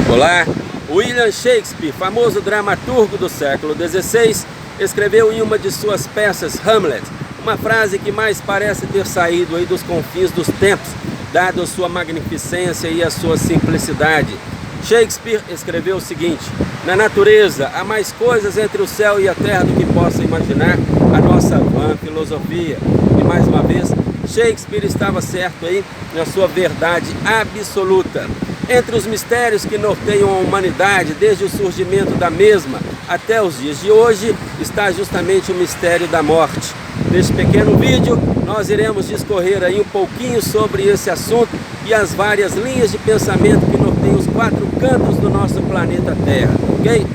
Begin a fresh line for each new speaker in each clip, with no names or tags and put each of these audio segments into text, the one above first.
Olá! William Shakespeare, famoso dramaturgo do século XVI, escreveu em uma de suas peças, Hamlet, uma frase que mais parece ter saído aí dos confins dos tempos, dado a sua magnificência e a sua simplicidade. Shakespeare escreveu o seguinte: na natureza há mais coisas entre o céu e a terra do que possa imaginar a nossa vã filosofia. E mais uma vez, Shakespeare estava certo aí na sua verdade absoluta. Entre os mistérios que norteiam a humanidade desde o surgimento da mesma até os dias de hoje, está justamente o mistério da morte. Neste pequeno vídeo, nós iremos discorrer aí um pouquinho sobre esse assunto e as várias linhas de pensamento que norteiam os quatro cantos do nosso planeta Terra, ok?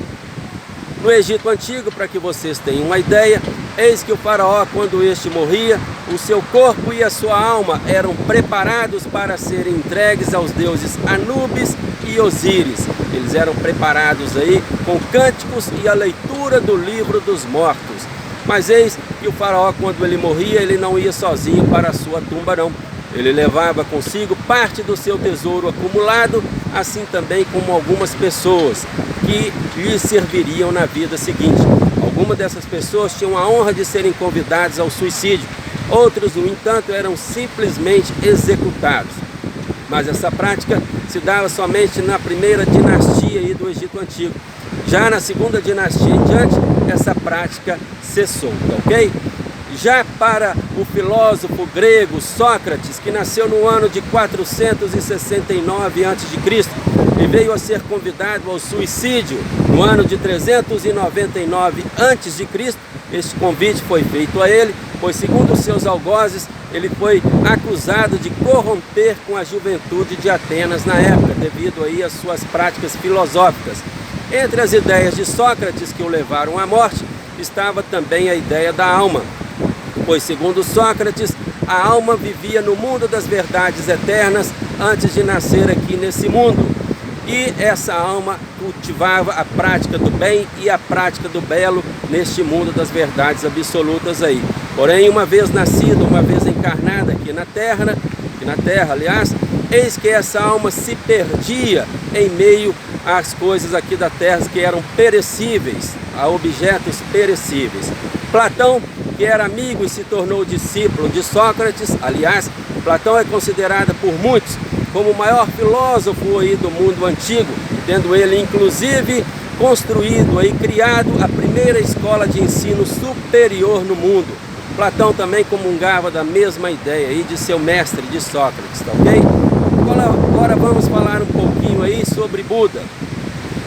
No Egito Antigo, para que vocês tenham uma ideia, eis que o faraó, quando este morria, o seu corpo e a sua alma eram preparados para serem entregues aos deuses Anubis e Osíris. Eles eram preparados aí com cânticos e a leitura do livro dos mortos. Mas eis que o faraó, quando ele morria, ele não ia sozinho para a sua tumba não. Ele levava consigo parte do seu tesouro acumulado, assim também como algumas pessoas que lhe serviriam na vida seguinte. Algumas dessas pessoas tinham a honra de serem convidadas ao suicídio. Outros, no entanto, eram simplesmente executados. Mas essa prática se dava somente na primeira dinastia aí do Egito Antigo. Já na segunda dinastia em diante, essa prática cessou, ok? Já para o filósofo grego Sócrates, que nasceu no ano de 469 a.C. e veio a ser convidado ao suicídio no ano de 399 a.C., este convite foi feito a ele, pois segundo seus algozes, ele foi acusado de corromper com a juventude de Atenas na época, devido aí às suas práticas filosóficas. Entre as ideias de Sócrates que o levaram à morte, estava também a ideia da alma, pois segundo Sócrates, a alma vivia no mundo das verdades eternas antes de nascer aqui nesse mundo. E essa alma cultivava a prática do bem e a prática do belo neste mundo das verdades absolutas aí. Porém, uma vez nascida, uma vez encarnada aqui na Terra, aliás, eis que essa alma se perdia em meio às coisas aqui da Terra que eram perecíveis, a objetos perecíveis. Platão, que era amigo e se tornou discípulo de Sócrates, aliás, Platão é considerado por muitos como o maior filósofo aí do mundo antigo, tendo ele inclusive construído e criado a primeira escola de ensino superior no mundo. Platão também comungava da mesma ideia aí de seu mestre, de Sócrates, tá ok? Agora vamos falar um pouquinho aí sobre Buda.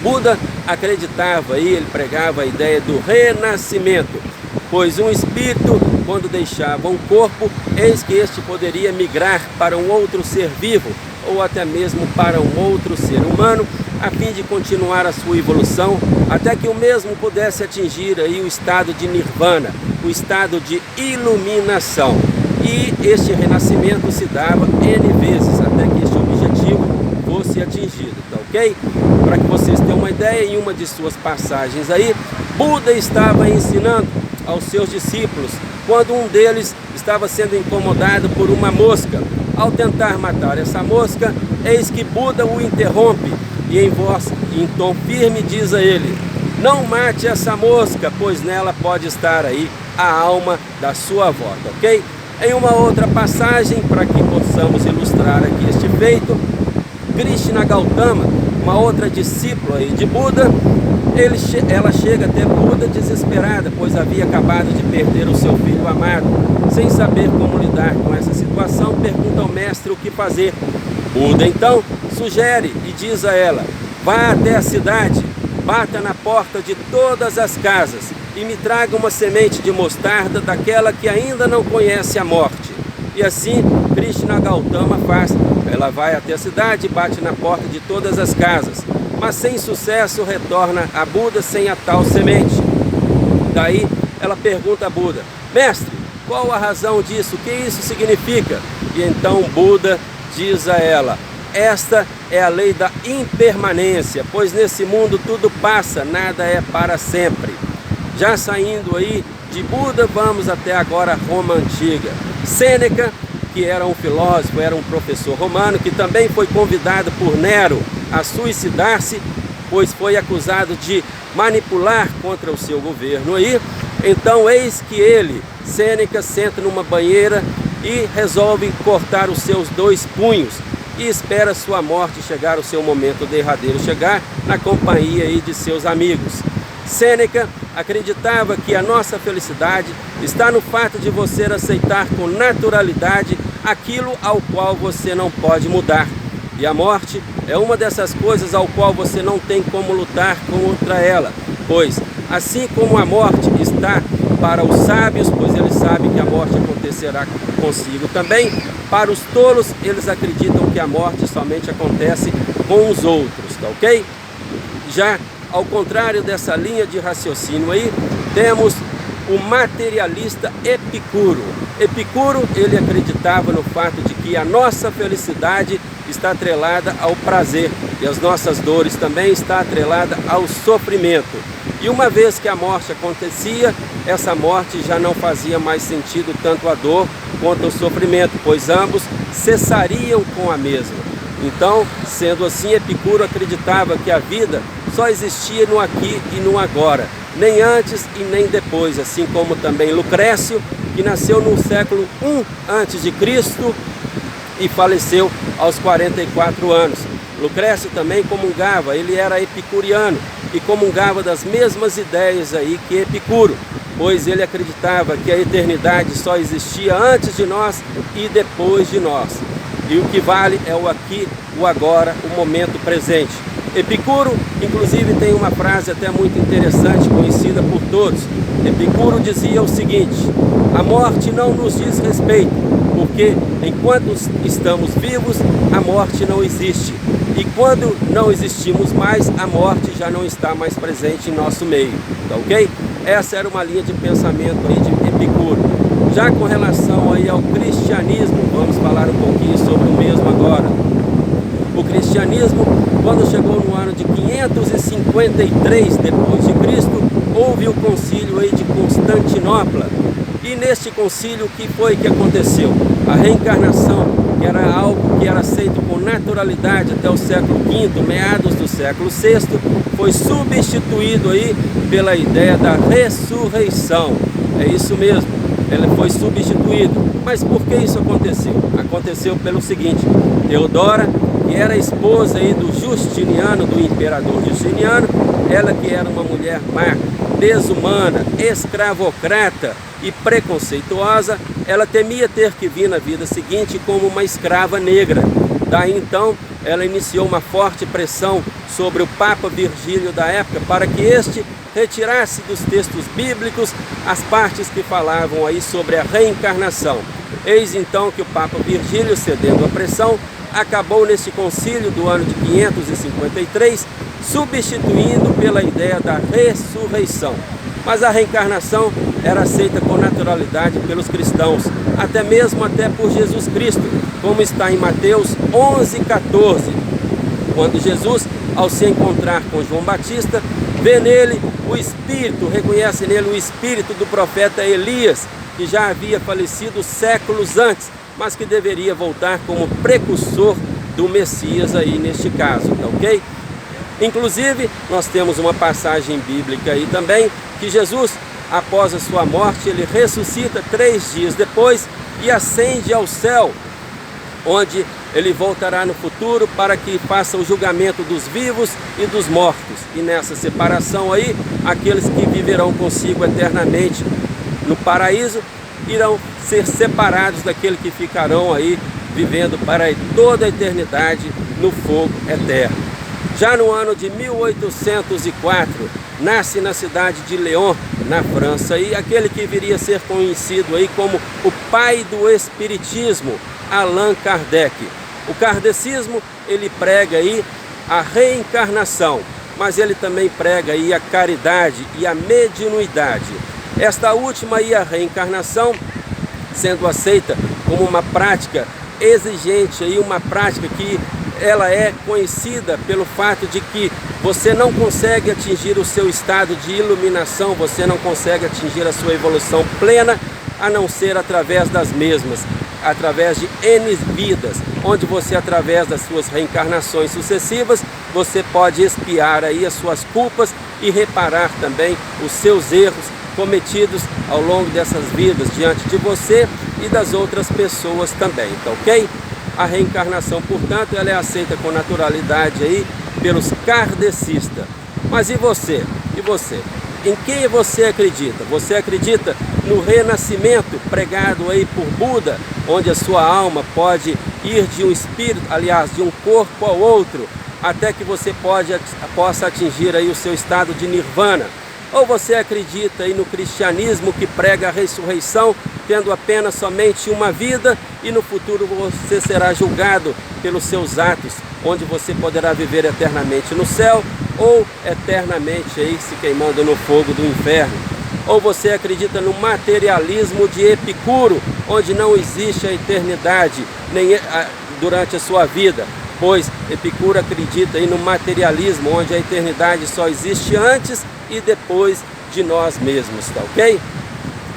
Buda acreditava aí, ele pregava a ideia do renascimento, pois um espírito, quando deixava um corpo, eis que este poderia migrar para um outro ser vivo, ou até mesmo para um outro ser humano, a fim de continuar a sua evolução, até que o mesmo pudesse atingir aí o estado de nirvana, o estado de iluminação. E este renascimento se dava N vezes, até que este objetivo fosse atingido, tá ok? Para que vocês tenham uma ideia, em uma de suas passagens aí, Buda estava ensinando aos seus discípulos, quando um deles estava sendo incomodado por uma mosca. Ao tentar matar essa mosca, eis que Buda o interrompe e em voz, em tom firme, diz a ele: não mate essa mosca, pois nela pode estar aí a alma da sua avó, ok? Em uma outra passagem, para que possamos ilustrar aqui este feito, Krishna Gautama, uma outra discípula aí de Buda, ela chega até Buda desesperada, pois havia acabado de perder o seu filho amado. Sem saber como lidar com essa situação, pergunta ao mestre o que fazer. Buda então sugere e diz a ela: vá até a cidade, bata na porta de todas as casas e me traga uma semente de mostarda daquela que ainda não conhece a morte. E assim Krishna Gautama faz. Ela vai até a cidade e bate na porta de todas as casas, mas sem sucesso retorna a Buda sem a tal semente. Daí ela pergunta a Buda: mestre, qual a razão disso? O que isso significa? E então Buda diz a ela: esta é a lei da impermanência, pois nesse mundo tudo passa, nada é para sempre. Já saindo aí de Buda, vamos até agora Roma Antiga. Sêneca, que era um filósofo, era um professor romano, que também foi convidado por Nero a suicidar-se, pois foi acusado de manipular contra o seu governo aí. Então eis que ele, Sêneca, senta numa banheira e resolve cortar os seus 2 punhos e espera sua morte chegar, o seu momento derradeiro chegar, na companhia aí de seus amigos. Sêneca acreditava que a nossa felicidade está no fato de você aceitar com naturalidade aquilo ao qual você não pode mudar. E a morte é uma dessas coisas ao qual você não tem como lutar contra ela, pois assim como a morte está para os sábios, pois eles sabem que a morte acontecerá consigo também, para os tolos eles acreditam que a morte somente acontece com os outros, tá ok? Já ao contrário dessa linha de raciocínio aí, temos o materialista Epicuro. Epicuro, ele acreditava no fato de que a nossa felicidade está atrelada ao prazer e as nossas dores também está atrelada ao sofrimento. E uma vez que a morte acontecia, essa morte já não fazia mais sentido tanto a dor quanto o sofrimento, pois ambos cessariam com a mesma. Então, sendo assim, Epicuro acreditava que a vida só existia no aqui e no agora, nem antes e nem depois, assim como também Lucrécio, que nasceu no século I a.C. e faleceu aos 44 anos. Lucrécio também comungava, ele era epicuriano e comungava das mesmas ideias aí que Epicuro, pois ele acreditava que a eternidade só existia antes de nós e depois de nós. E o que vale é o aqui, o agora, o momento presente. Epicuro, inclusive, tem uma frase até muito interessante, conhecida por todos. Epicuro dizia o seguinte: a morte não nos diz respeito, porque enquanto estamos vivos, a morte não existe. E quando não existimos mais, a morte já não está mais presente em nosso meio, tá ok? Essa era uma linha de pensamento aí de Epicuro. Já com relação aí ao cristianismo, vamos falar um pouquinho sobre o mesmo agora. O cristianismo, quando chegou no ano de 553 depois de Cristo, houve o concílio aí de Constantinopla. E neste concílio, o que foi que aconteceu? A reencarnação, que era algo que era aceito com naturalidade até o século V, meados do século VI, foi substituído aí pela ideia da ressurreição. É isso mesmo, ele foi substituído. Mas por que isso aconteceu? Aconteceu pelo seguinte: Teodora, que era esposa aí do Justiniano, do imperador Justiniano, ela que era uma mulher má, desumana, escravocrata e preconceituosa, ela temia ter que vir na vida seguinte como uma escrava negra. Daí então, ela iniciou uma forte pressão sobre o Papa Virgílio da época para que este retirasse dos textos bíblicos as partes que falavam aí sobre a reencarnação. Eis então que o Papa Virgílio, cedendo à pressão, acabou neste concílio do ano de 553, substituindo pela ideia da ressurreição. Mas a reencarnação era aceita com naturalidade pelos cristãos, até por Jesus Cristo, como está em Mateus 11,14, quando Jesus, ao se encontrar com João Batista, vê nele o espírito, reconhece nele o espírito do profeta Elias, que já havia falecido séculos antes, mas que deveria voltar como precursor do Messias aí neste caso, tá ok? Inclusive, nós temos uma passagem bíblica aí também, que Jesus, após a sua morte, ele ressuscita 3 dias depois e ascende ao céu, onde ele voltará no futuro para que faça o julgamento dos vivos e dos mortos. E nessa separação aí, aqueles que viverão consigo eternamente no paraíso irão ser separados daqueles que ficarão aí vivendo para toda a eternidade no fogo eterno. Já no ano de 1804, nasce na cidade de Lyon, na França, e aquele que viria a ser conhecido aí como o pai do espiritismo, Allan Kardec. O kardecismo, ele prega aí a reencarnação, mas ele também prega aí a caridade e a mediunidade. Esta última aí, a reencarnação, sendo aceita como uma prática exigente, aí, uma prática que ela é conhecida pelo fato de que você não consegue atingir o seu estado de iluminação, você não consegue atingir a sua evolução plena a não ser através das mesmas, através de N vidas, onde você, através das suas reencarnações sucessivas, você pode expiar aí as suas culpas e reparar também os seus erros cometidos ao longo dessas vidas diante de você e das outras pessoas também, tá ok? A reencarnação, portanto, ela é aceita com naturalidade aí pelos kardecistas. Mas e você? E você? Em quem você acredita? Você acredita no renascimento pregado aí por Buda, onde a sua alma pode ir de um espírito, aliás, de um corpo ao outro, até que você possa atingir aí o seu estado de nirvana? Ou você acredita aí no cristianismo que prega a ressurreição, tendo apenas somente uma vida e no futuro você será julgado pelos seus atos, onde você poderá viver eternamente no céu ou eternamente aí se queimando no fogo do inferno? Ou você acredita no materialismo de Epicuro, onde não existe a eternidade nem durante a sua vida? Pois Epicuro acredita aí no materialismo, onde a eternidade só existe antes e depois de nós mesmos, tá ok?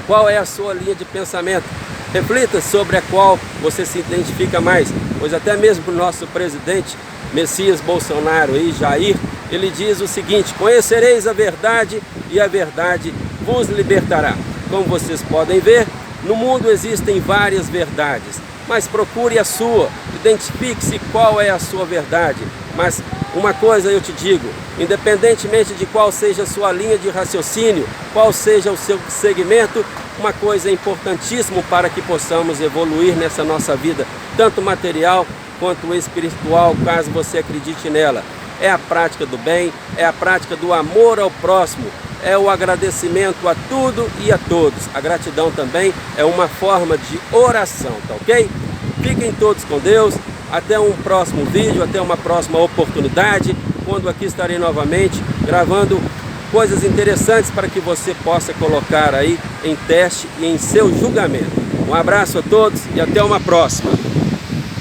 Qual é a sua linha de pensamento? Reflita sobre a qual você se identifica mais, pois até mesmo o nosso presidente Messias Bolsonaro e Jair, ele diz o seguinte: conhecereis a verdade e a verdade vos libertará. Como vocês podem ver, no mundo existem várias verdades, mas procure a sua, identifique-se qual é a sua verdade. Mas uma coisa eu te digo, independentemente de qual seja a sua linha de raciocínio, qual seja o seu segmento, uma coisa é importantíssima para que possamos evoluir nessa nossa vida, tanto material quanto espiritual, caso você acredite nela. É a prática do bem, é a prática do amor ao próximo, é o agradecimento a tudo e a todos. A gratidão também é uma forma de oração, tá ok? Fiquem todos com Deus, até um próximo vídeo, até uma próxima oportunidade, quando aqui estarei novamente gravando coisas interessantes para que você possa colocar aí em teste e em seu julgamento. Um abraço a todos e até uma próxima.